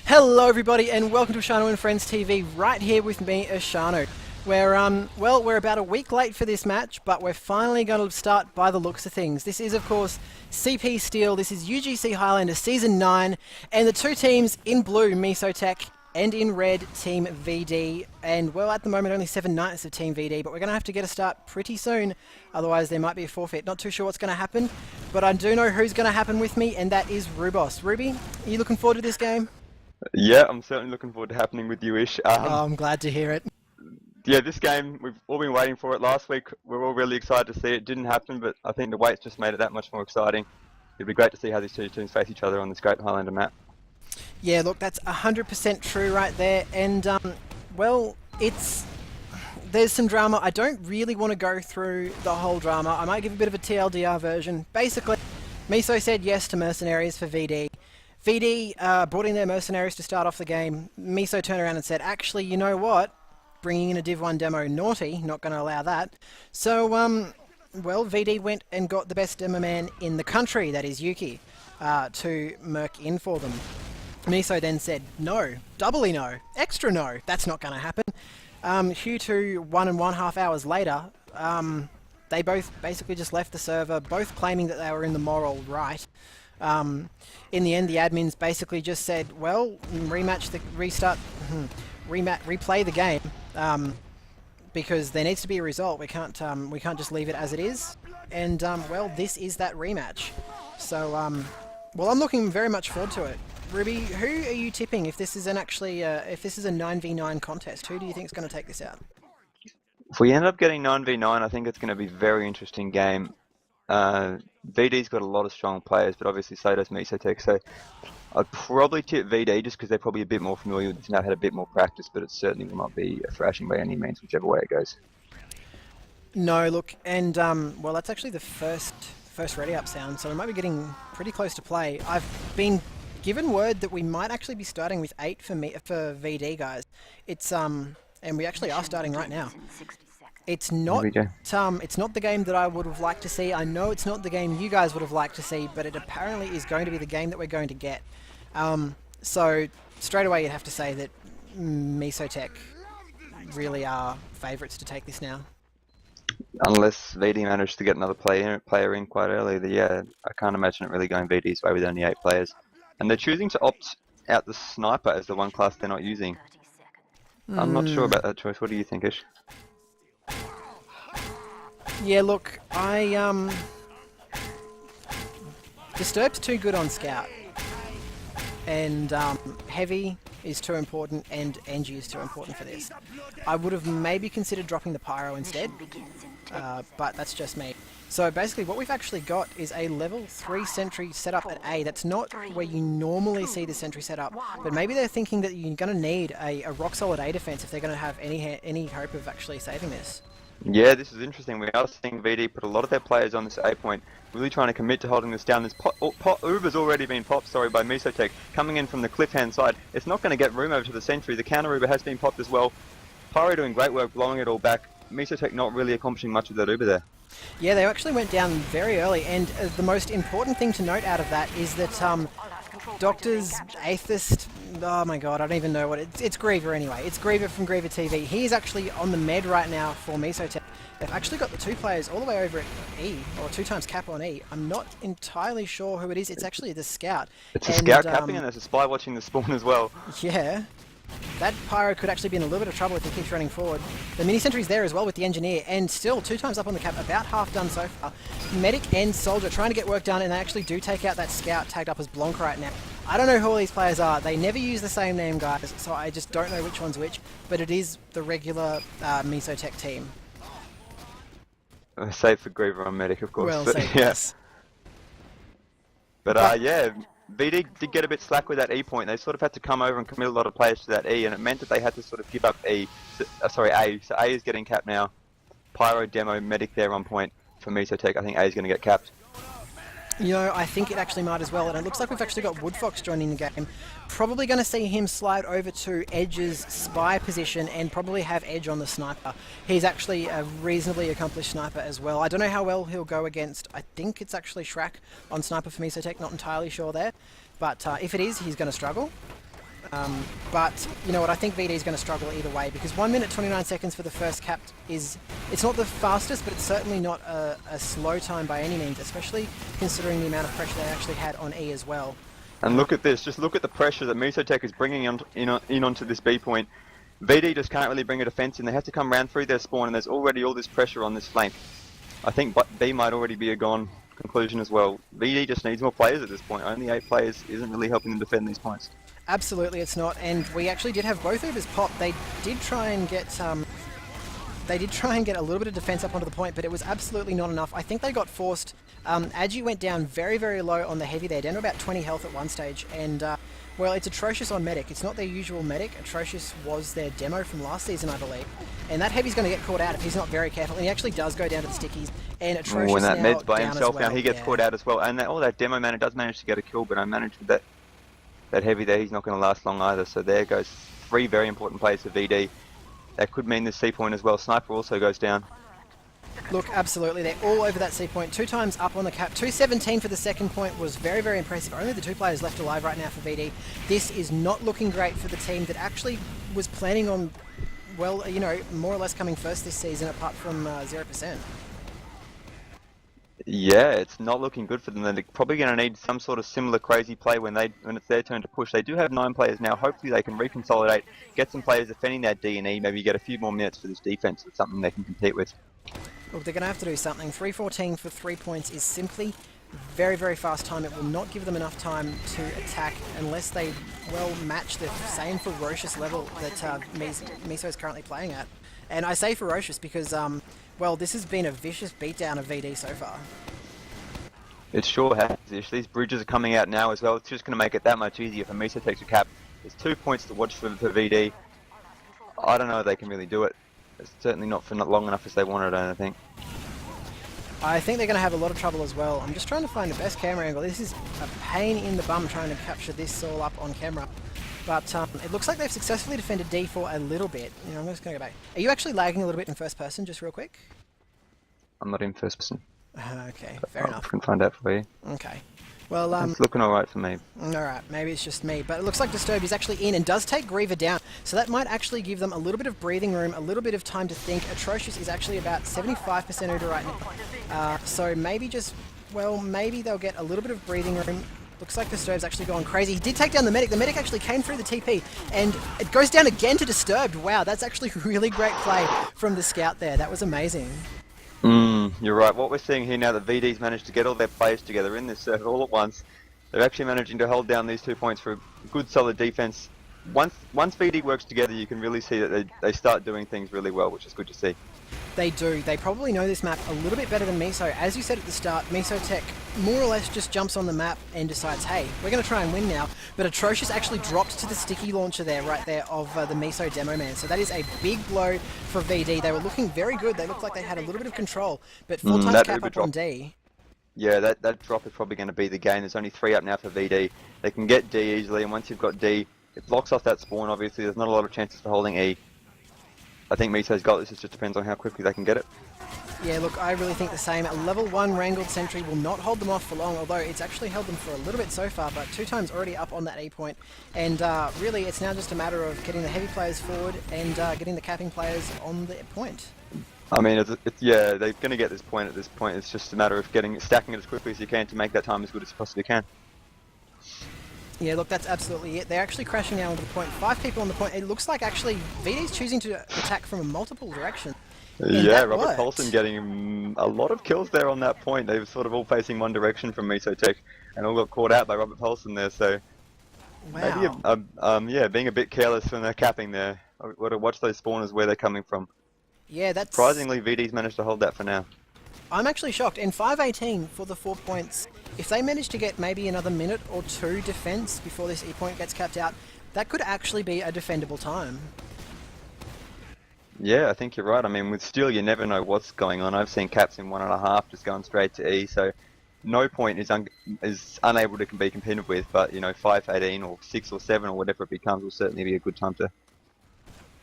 Hello everybody and welcome to Ashano and Friends TV right here with me, Ashano. We're about a week late for this match, but we're finally going to start by the looks of things. This is, of course, CP Steel, this is UGC Highlander Season 9, and the two teams in blue, Miso Tech, and in red, Team VD. And, well, at the moment, only 7 Knights of Team VD, but we're going to have to get a start pretty soon, otherwise there might be a forfeit. Not too sure what's going to happen, but I do know who's going to happen with me, and that is Rubos. Ruby, are you looking forward to this game? Yeah, I'm certainly looking forward to happening with you, Ish. Oh, I'm glad to hear it. Yeah, this game, we've all been waiting for it. Last week, we were all really excited to see it. Didn't happen, but I think the wait's just made it that much more exciting. It'd be great to see how these two teams face each other on this great Highlander map. Yeah, look, that's 100% true right there. And, well, there's some drama. I don't really want to go through the whole drama. I might give a bit of a TLDR version. Basically, Miso said yes to mercenaries for VD. VD brought in their mercenaries to start off the game. Miso turned around and said, actually, you know what? Bringing in a Div 1 demo, naughty, not going to allow that. So, well, VD went and got the best demo man in the country, that is Yuki, to merc in for them. Miso then said, no, doubly no, extra no, that's not going to happen. Due to 1.5 hours later, they both basically just left the server, both claiming that they were in the moral right. In the end, the admins basically just said, well, replay the game, because there needs to be a result. We can't just leave it as it is. And, well, this is that rematch. So, well, I'm looking very much forward to it. Ruby, who are you tipping if this is if this is a 9v9 contest? Who do you think is going to take this out? If we end up getting 9v9, I think it's going to be a very interesting game. VD's got a lot of strong players, but obviously so does Miso Tech, so I'd probably tip VD just because they're probably a bit more familiar with this and have had a bit more practice, but it certainly will not be a thrashing by any means, whichever way it goes. No, look, and well, that's actually the first ready up sound, so we might be getting pretty close to play. I've been given word that we might actually be starting with 8 for VD, guys. It's and we actually are starting right now. It's not the game that I would have liked to see. I know it's not the game you guys would have liked to see, but it apparently is going to be the game that we're going to get. So straight away you'd have to say that Miso Tech really are favourites to take this now. Unless VD managed to get another player in quite early, yeah, I can't imagine it really going VD's way with only 8 players. And they're choosing to opt out the sniper as the one class they're not using. I'm not sure about that choice. What do you think, Ish? Yeah, look, Disturb's too good on Scout, and Heavy is too important, and Engie is too important for this. I would have maybe considered dropping the Pyro instead, but that's just me. So basically what we've actually got is a level 3 sentry set up at A. That's not where you normally see the sentry set up, but maybe they're thinking that you're going to need a rock-solid A defense if they're going to have any hope of actually saving this. Yeah, this is interesting. We are seeing VD put a lot of their players on this A point, really trying to commit to holding this down. This Uber's already been popped, by Miso Tech, coming in from the cliff hand side. It's not going to get room over to the sentry. The counter Uber has been popped as well. Pyro doing great work, blowing it all back. Miso Tech not really accomplishing much of that Uber there. Yeah, they actually went down very early, and the most important thing to note out of that is that Doctor's Atheist, oh my god, I don't even know what it's Griever anyway. It's Griever from Griever TV. He is actually on the med right now for Miso Tech. They've actually got the 2 players all the way over at E, or 2 times cap on E. I'm not entirely sure who it is. It's actually the Scout. It's a Scout capping, and there's a Spy watching the spawn as well. Yeah. That Pyro could actually be in a little bit of trouble if he keeps running forward. The mini sentry's there as well with the Engineer, and still 2 times up on the cap, about half done so far. Medic and Soldier trying to get work done, and they actually do take out that Scout tagged up as Blanc right now. I don't know who all these players are. They never use the same name, guys, so I just don't know which one's which, but it is the regular Miso Tech team. Save for Griever on Medic, of course. Well, but, yes. But yeah, VD did get a bit slack with that E point. They sort of had to come over and commit a lot of players to that E, and it meant that they had to sort of give up A. So A is getting capped now. Pyro, Demo, Medic there on point for Miso Tech. I think A is going to get capped. You know, I think it actually might as well, and it looks like we've actually got Woodfox joining the game. Probably going to see him slide over to Edge's spy position and probably have Edge on the sniper. He's actually a reasonably accomplished sniper as well. I don't know how well he'll go against, I think it's actually Shrek on sniper for Miso Tech, not entirely sure there. But if it is, he's going to struggle. But you know what? I think VD is going to struggle either way because 1 minute 29 seconds for the first cap it's not the fastest, but it's certainly not a slow time by any means, especially considering the amount of pressure they actually had on E as well. And look at this, just look at the pressure that Miso Tech is bringing in onto this B point. VD just can't really bring a defense in, they have to come round through their spawn and there's already all this pressure on this flank. I think B might already be a gone conclusion as well. VD just needs more players at this point, only 8 players isn't really helping them defend these points. Absolutely it's not, and we actually did have both Ubers pop. They did try and get a little bit of defense up onto the point, but it was absolutely not enough. I think they got forced. Agi went down very, very low on the heavy there, down to about 20 health at one stage, and well, it's Atrocious on medic. It's not their usual medic. Atrocious was their demo from last season, I believe, and that heavy's going to get caught out if he's not very careful, and he actually does go down to the stickies, and Atrocious and that now med's by down himself as well. now, he gets caught out as well, and that demo mana does manage to get a kill, but I managed with that heavy there, he's not going to last long either, so there goes 3 very important players for VD. That could mean this C point as well. Sniper also goes down. Look, absolutely, they're all over that C point. 2 times up on the cap. 217 for the second point was very, very impressive. Only the 2 players left alive right now for VD. This is not looking great for the team that actually was planning on, well, you know, more or less coming first this season, apart from 0%. Yeah, it's not looking good for them. They're probably going to need some sort of similar crazy play when it's their turn to push. They do have 9 players now. Hopefully they can reconsolidate, get some players defending that D and E, maybe get a few more minutes for this defense with something they can compete with. Look, they're going to have to do something. 314 for 3 points is simply very, very fast time. It will not give them enough time to attack unless they, well, match the same ferocious level that Miso is currently playing at. And I say ferocious because, well, this has been a vicious beatdown of VD so far. It sure has. These bridges are coming out now as well. It's just going to make it that much easier for Miso takes a cap. There's 2 points to watch for VD. I don't know if they can really do it. It's certainly not for not long enough as they wanted, I don't think. I think they're going to have a lot of trouble as well. I'm just trying to find the best camera angle. This is a pain in the bum trying to capture this all up on camera. But it looks like they've successfully defended D for a little bit. You know, I'm just going to go back. Are you actually lagging a little bit in first person, just real quick? I'm not in first person. Okay, fair enough. I can find out for you. Okay. Well, it's looking alright for me. Alright, maybe it's just me, but it looks like Disturbed is actually in and does take Griever down, so that might actually give them a little bit of breathing room, a little bit of time to think. Atrocious is actually about 75% Uda right now, so maybe just, well, maybe they'll get a little bit of breathing room. Looks like Disturbed's actually gone crazy. He did take down the medic. The medic actually came through the TP, and it goes down again to Disturbed. Wow, that's actually really great play from the scout there. That was amazing. You're right. What we're seeing here now that VD's managed to get all their players together in this circle all at once, they're actually managing to hold down these 2 points for a good solid defense. Once VD works together, you can really see that they start doing things really well, which is good to see. They do. They probably know this map a little bit better than Miso. As you said at the start, Miso Tech more or less just jumps on the map and decides, hey, we're going to try and win now. But Atrocious actually dropped to the sticky launcher there, right there, of the Miso demo man. So that is a big blow for VD. They were looking very good. They looked like they had a little bit of control. But 4 times cap up on D. Yeah, that drop is probably going to be the game. There's only 3 up now for VD. They can get D easily, and once you've got D, it blocks off that spawn, obviously. There's not a lot of chances for holding E. I think Miso's got this, it just depends on how quickly they can get it. Yeah, look, I really think the same. A level 1 Wrangled Sentry will not hold them off for long, although it's actually held them for a little bit so far, but 2 times already up on that E point. And really, it's now just a matter of getting the heavy players forward and getting the capping players on the point. I mean, yeah, they're going to get this point at this point. It's just a matter of stacking it as quickly as you can to make that time as good as you possibly can. Yeah, look, that's absolutely it. They're actually crashing now onto the point. 5 people on the point. It looks like actually VD's choosing to attack from a multiple direction. Yeah, Robert Paulson getting a lot of kills there on that point. They were sort of all facing one direction from Miso Tech and all got caught out by Robert Paulson there, so wow. Maybe, yeah, being a bit careless when they're capping there. I've got to watch those spawners where they're coming from. Yeah, that's... Surprisingly, VD's managed to hold that for now. I'm actually shocked. And 518 for the 4 points. If they manage to get maybe another minute or 2 defense before this E point gets capped out, that could actually be a defendable time. Yeah, I think you're right. I mean, with Steel, you never know what's going on. I've seen caps in 1.5 just going straight to E, so no point is unable to be competed with, but, you know, 518 or 6 or 7 or whatever it becomes will certainly be a good time for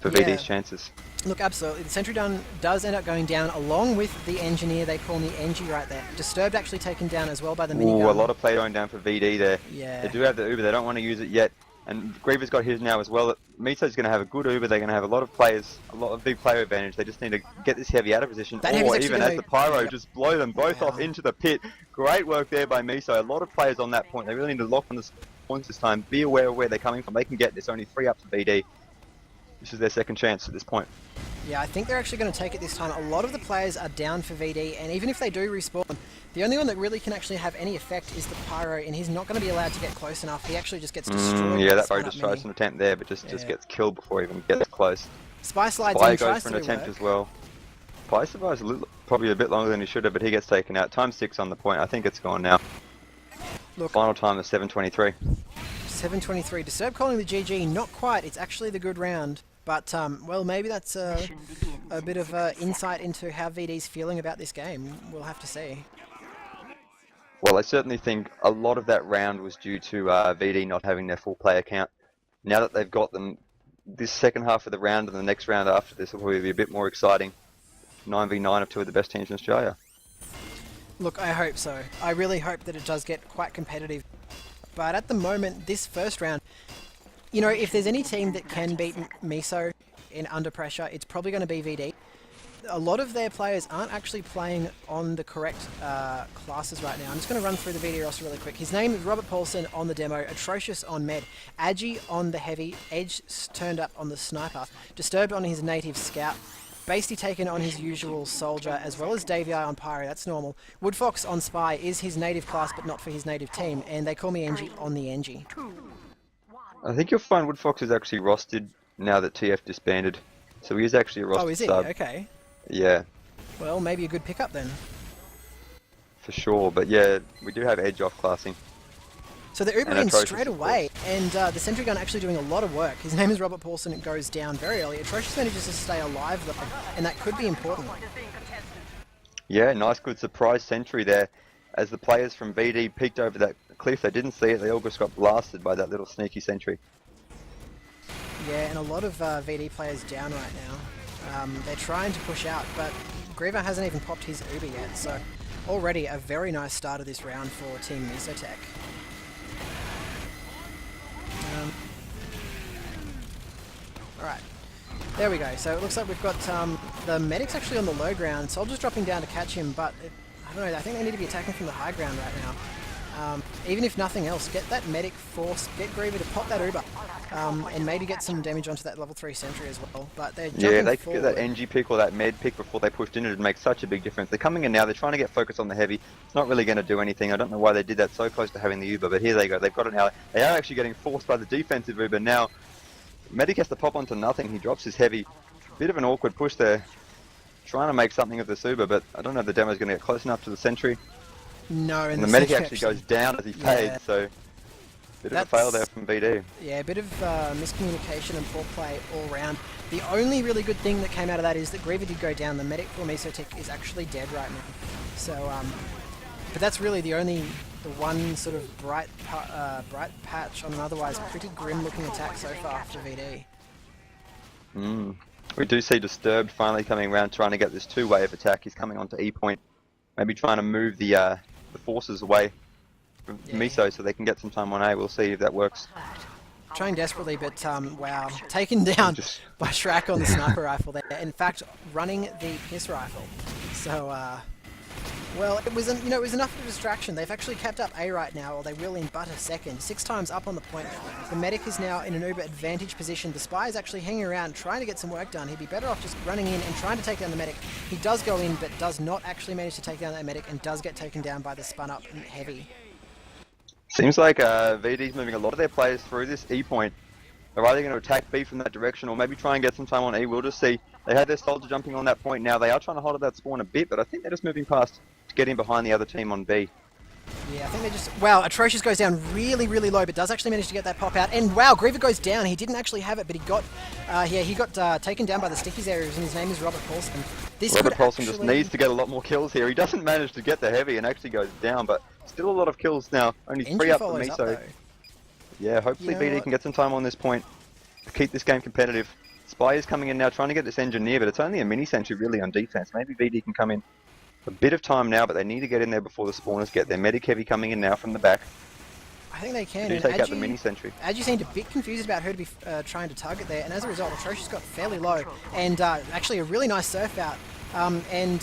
VD's chances. Look, absolutely. The Sentry does end up going down along with the Engineer. They call me Engie right there. Disturbed actually taken down as well by the minigun. Ooh, a lot of play going down for VD there. Yeah. They do have the Uber. They don't want to use it yet. And Griever's got his now as well. Miso's going to have a good Uber. They're going to have a lot of players, a lot of big player advantage. They just need to get this heavy out of position, That heavy's or actually even gonna- as the Pyro, Yep. just blow them both off into the pit. Great work there by Miso. A lot of players on that point. They really need to lock on the points this time. Be aware of where they're coming from. They can get this. Only 3 up to VD. This is their second chance at this point. Yeah, I think they're actually going to take it this time. A lot of the players are down for VD, and even if they do respawn, the only one that really can actually have any effect is the Pyro, and he's not going to be allowed to get close enough. He actually just gets destroyed. Yeah, by that the Pyro just stun-up tries mini. an attempt there, but just gets killed before he even gets close. Spy slides Spy in, goes tries for to an do attempt work. as well. Spy survives probably a bit longer than he should have, but he gets taken out. Time 6 on the point. I think it's gone now. Look, Final time is 7:23. 7:23. Disturb calling the GG, not quite. It's actually the good round. But, well, maybe that's a bit of insight into how VD's feeling about this game. We'll have to see. Well, I certainly think a lot of that round was due to VD not having their full player count. Now that they've got them, this second half of the round and the next round after this will probably be a bit more exciting. 9v9 of 2 of the best teams in Australia. Look, I hope so. I really hope that it does get quite competitive. But at the moment, this first round, you know, if there's any team that can beat Miso in under pressure, it's probably going to be VD. A lot of their players aren't actually playing on the correct classes right now. I'm just going to run through the VD roster really quick. His name is Robert Paulson on the demo, Atrocious on Med, Agi on the Heavy, Edge turned up on the Sniper, Disturbed on his native Scout, Basty taken on his usual Soldier, as well as Davey on Pyro, that's normal. Woodfox on Spy is his native class, but not for his native team, and they call me Engie on the Engie. I think you'll find Woodfox is actually rostered now that TF disbanded. So he is actually a rostered Oh, is he? sub. Okay. Yeah, Well, maybe a good pickup then. for sure. But yeah, we do have Edge off classing. So they're Uber And in Atrocious, straight of away, and the sentry gun actually doing a lot of work. His name is Robert Paulson, it goes down very early. Atrocious manages to stay alive though, and that could be important. Yeah, nice good surprise sentry there. As the players from VD peeked over that cliff, they didn't see it, they all just got blasted by that little sneaky sentry. Yeah, and a lot of VD players down right now. They're trying to push out, but Griever hasn't even popped his Uber yet, so already a very nice start of this round for Team Misotech. Alright, there we go. So it looks like we've got the medic's actually on the low ground. Soldier's dropping down to catch him, but I don't know, I think they need to be attacking from the high ground right now. Even if nothing else, get that medic force, get Griever to pop that Uber, and maybe get some damage onto that level 3 sentry as well. But they're jumping Yeah, they could forward. get that NG pick or that med pick before they pushed in. It'd make such a big difference. They're coming in now, they're trying to get focused on the heavy. It's not really going to do anything. I don't know why they did that so close to having the Uber, but here they go. They've got it now. They are actually getting forced by the defensive Uber now. Medic has to pop onto nothing. He drops his heavy. Bit of an awkward push there. Trying to make something of this Uber, but I don't know if the demo's going to get close enough to the sentry. No, And the medic actually goes down as he fades, Yeah. so bit of a That's- fail there from VD. Yeah, a bit of miscommunication and poor play all round. The only really good thing that came out of that is that Griever did go down. The medic for Misotech is actually dead right now. So, but that's really the one sort of bright patch on an otherwise pretty grim looking attack so far for VD. We do see Disturbed finally coming around, trying to get this two-wave attack. He's coming onto E point, maybe trying to move the forces away from Miso so they can get some time on A. We'll see if that works. Trying desperately, but wow, taken down Just- by Shrek on the sniper rifle there. In fact, running the piss rifle. So, well, it was it was enough of a distraction. They've actually kept up A right now, or they will in but a second. 6 times up on the point. The medic is now in an uber advantage position. The spy is actually hanging around, trying to get some work done. He'd be better off just running in and trying to take down the medic. He does go in, but does not actually manage to take down that medic, and does get taken down by the spun up heavy. Seems like VD's moving a lot of their players through this E point. They're either going to attack B from that direction or maybe try and get some time on E. We'll just see. They had their soldier jumping on that point now. They are trying to hold at that spawn a bit, but I think they're just moving past to get in behind the other team on B. Yeah, I think they just... Wow, Atrocious goes down really, really low, but does actually manage to get that pop out. And wow, Griever goes down. He didn't actually have it, but he got... he got taken down by the stickies areas, and his name is Robert Paulson. This Robert could Paulson actually... just needs to get a lot more kills here. He doesn't manage to get the heavy and actually goes down, but still a lot of kills now. Only 3 Engie up for follows Miso. though. Yeah, hopefully You know VD what? can get some time on this point to keep this game competitive. Spy is coming in now, trying to get this engineer, but it's only a mini sentry really on defense. Maybe VD can come in a bit of time now, but they need to get in there before the spawners get there. Medic heavy coming in now from the back. I think they can. They do And take out the mini sentry. Aju seemed a bit confused about who to be trying to target there, and as a result, Atrocious got fairly low, and actually a really nice surf out, and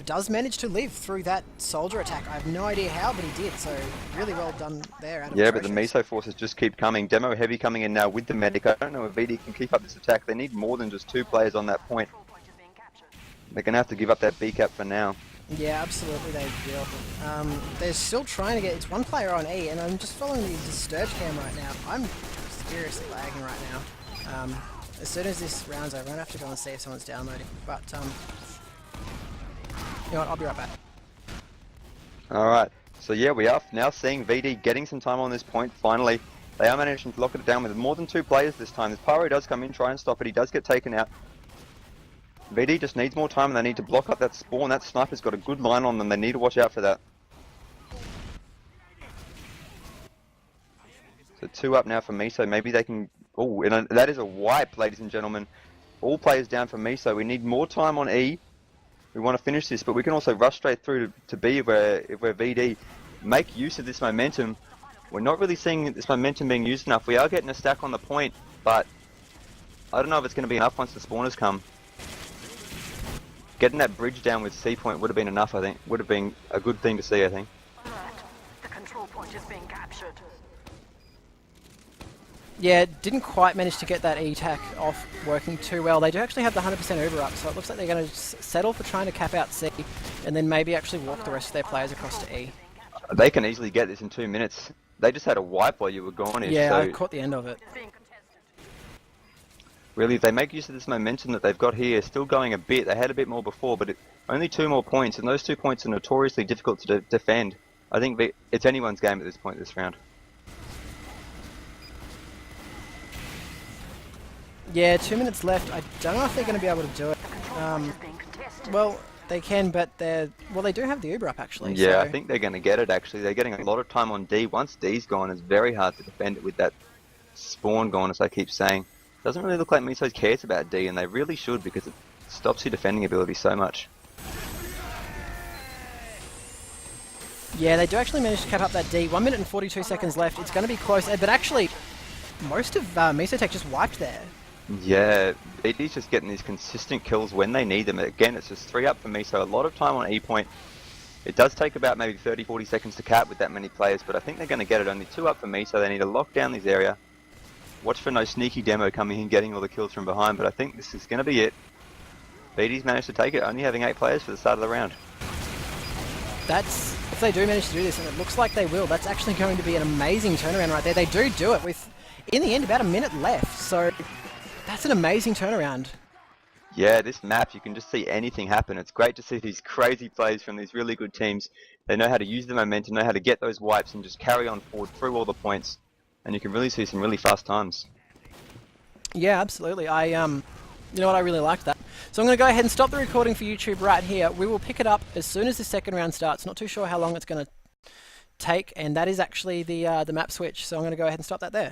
does manage to live through that soldier attack. I have no idea how, but he did, so really well done there out of Yeah, but the Atrocious. Miso forces just keep coming. Demo Heavy coming in now with the medic. I don't know if VD can keep up this attack. They need more than just 2 players on that point. They're going to have to give up that B cap for now. Yeah, absolutely they will. They're still trying to get... It's 1 player on E, and I'm just following the Disturbed cam right now. I'm seriously lagging right now. As soon as this round's over, I'm going to have to go and see if someone's downloading. But, you know what, I'll be right back. Alright, so yeah, we are now seeing VD getting some time on this point, finally. They are managing to lock it down with more than 2 players this time. This Pyro does come in, try and stop it, he does get taken out. VD just needs more time and they need to block up that spawn. That sniper's got a good line on them, they need to watch out for that. So 2 up now for Miso, maybe they can... Oh, and that is a wipe, ladies and gentlemen. All players down for Miso. We need more time on E. We want to finish this, but we can also rush straight through to B if we're VD. Make use of this momentum. We're not really seeing this momentum being used enough. We are getting a stack on the point, but I don't know if it's going to be enough once the spawners come. Getting that bridge down with C point would have been enough, I think. Would have been a good thing to see, I think. The control point is being captured. Yeah, didn't quite manage to get that E-tack off working too well. They do actually have the 100% Uber up, so it looks like they're going to settle for trying to cap out C, and then maybe actually walk the rest of their players across to E. They can easily get this in 2 minutes. They just had a wipe while you were gone. Yeah, so I caught the end of it. really, if they make use of this momentum that they've got here, still going a bit. They had a bit more before, but only 2 more points, and those 2 points are notoriously difficult to defend. I think it's anyone's game at this point this round. Yeah, 2 minutes left. I don't know if they're going to be able to do it. Well, they can, but they do have the Uber up actually. Yeah, so. I think they're going to get it actually. They're getting a lot of time on D. Once D's gone, it's very hard to defend it with that spawn gone, as I keep saying. Doesn't really look like Miso cares about D, and they really should, because it stops your defending ability so much. Yeah, they do actually manage to cap up that D. 1 minute and 42 seconds left. It's going to be close, but actually, most of Misotech just wiped there. Yeah, BD's just getting these consistent kills when they need them. Again, it's just 3 up for Miso. A lot of time on E point. It does take about maybe 30-40 seconds to cap with that many players, but I think they're going to get it. Only 2 up for Miso. They need to lock down this area. Watch for no sneaky demo coming in, getting all the kills from behind, but I think this is going to be it. BD's managed to take it, only having 8 players for the start of the round. That's, if they do manage to do this, and it looks like they will, that's actually going to be an amazing turnaround right there. They do it with, in the end, about a minute left, so that's an amazing turnaround. Yeah, this map, you can just see anything happen. It's great to see these crazy plays from these really good teams. They know how to use the momentum, know how to get those wipes and just carry on forward through all the points. And you can really see some really fast times. Yeah, absolutely. You know what, I really liked that. So I'm going to go ahead and stop the recording for YouTube right here. We will pick it up as soon as the second round starts. Not too sure how long it's going to take, and that is actually the map switch. So I'm going to go ahead and stop that there.